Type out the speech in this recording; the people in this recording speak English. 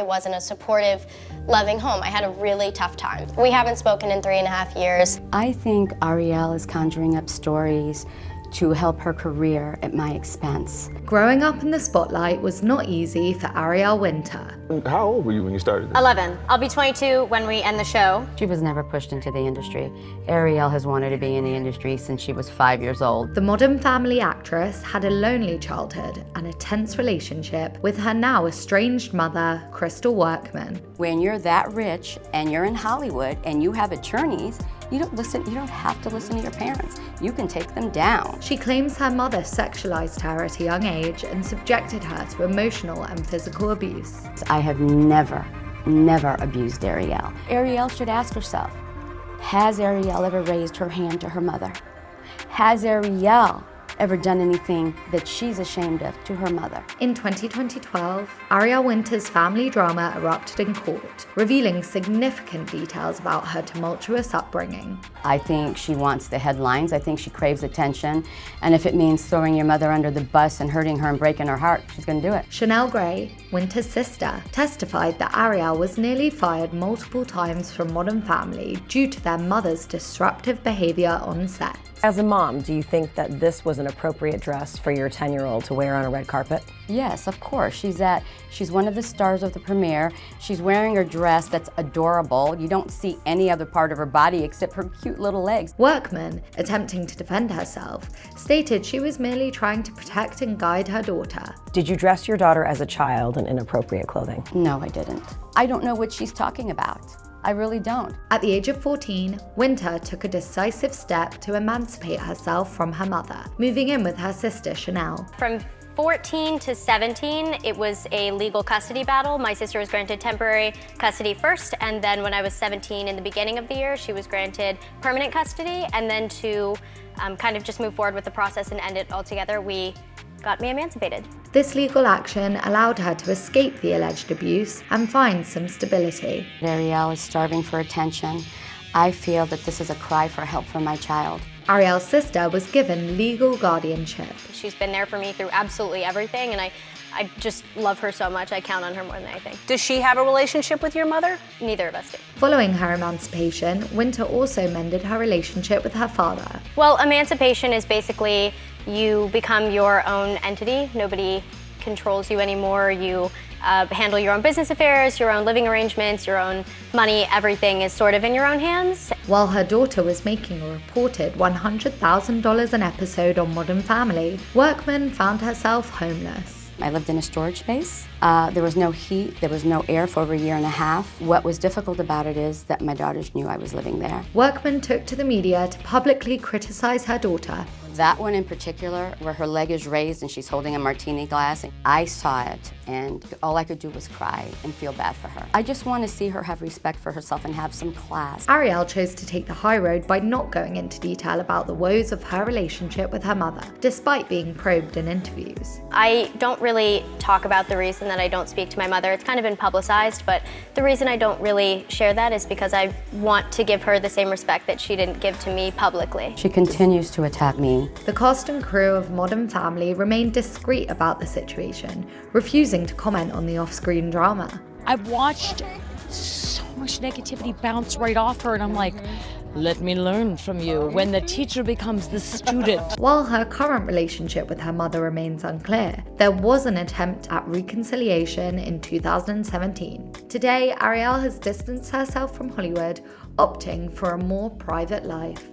It wasn't a supportive, loving home. I had a really tough time. We haven't spoken in 3.5 years. I think Ariel is conjuring up stories to help her career at my expense. Growing up in the spotlight was not easy for Ariel Winter. How old were you when you started this? 11. I'll be 22 when we end the show. She was never pushed into the industry. Ariel has wanted to be in the industry since she was 5 years old. The Modern Family actress had a lonely childhood and a tense relationship with her now estranged mother, Crystal Workman. When you're that rich and you're in Hollywood and you have attorneys, you don't have to listen to your parents. You can take them down. She claims her mother sexualized her at a young age and subjected her to emotional and physical abuse. I have never abused Ariel. Ariel should ask herself, has Ariel ever raised her hand to her mother? Has Ariel ever done anything that she's ashamed of to her mother? In 2012, Ariel Winter's family drama erupted in court, revealing significant details about her tumultuous upbringing. I think she wants the headlines. I think she craves attention. And if it means throwing your mother under the bus and hurting her and breaking her heart, she's gonna do it. Chanel Gray, Winter's sister, testified that Ariel was nearly fired multiple times from Modern Family due to their mother's disruptive behavior on set. As a mom, do you think that this was an appropriate dress for your 10-year-old to wear on a red carpet? Yes, of course. She's one of the stars of the premiere. She's wearing a dress that's adorable. You don't see any other part of her body except her cute little legs. Workman, attempting to defend herself, stated she was merely trying to protect and guide her daughter. Did you dress your daughter as a child in inappropriate clothing? No, I didn't. I don't know what she's talking about. I really don't. At the age of 14, Winter took a decisive step to emancipate herself from her mother, moving in with her sister Chanel. From 14 to 17, it was a legal custody battle. My sister was granted temporary custody first, and then when I was 17 in the beginning of the year, she was granted permanent custody, and then to kind of just move forward with the process and end it altogether, we got me emancipated. This legal action allowed her to escape the alleged abuse and find some stability. Ariel is starving for attention. I feel that this is a cry for help from my child. Ariel's sister was given legal guardianship. She's been there for me through absolutely everything, and I just love her so much. I count on her more than anything. Does she have a relationship with your mother? Neither of us do. Following her emancipation, Winter also mended her relationship with her father. Well, emancipation is basically you become your own entity. Nobody controls you anymore. You handle your own business affairs, your own living arrangements, your own money. Everything is sort of in your own hands. While her daughter was making a reported $100,000 an episode on Modern Family, Workman found herself homeless. I lived in a storage space. There was no heat, there was no air for over a year and a half. What was difficult about it is that my daughters knew I was living there. Workman took to the media to publicly criticize her daughter. That one in particular, where her leg is raised and she's holding a martini glass, I saw it and all I could do was cry and feel bad for her. I just want to see her have respect for herself and have some class. Ariel chose to take the high road by not going into detail about the woes of her relationship with her mother, despite being probed in interviews. I don't really talk about the reason that I don't speak to my mother. It's kind of been publicized, but the reason I don't really share that is because I want to give her the same respect that she didn't give to me publicly. She continues to attack me. The cast and crew of Modern Family remained discreet about the situation, refusing to comment on the off-screen drama. I've watched so much negativity bounce right off her, and I'm like, let me learn from you when the teacher becomes the student. While her current relationship with her mother remains unclear, there was an attempt at reconciliation in 2017. Today, Ariel has distanced herself from Hollywood, opting for a more private life.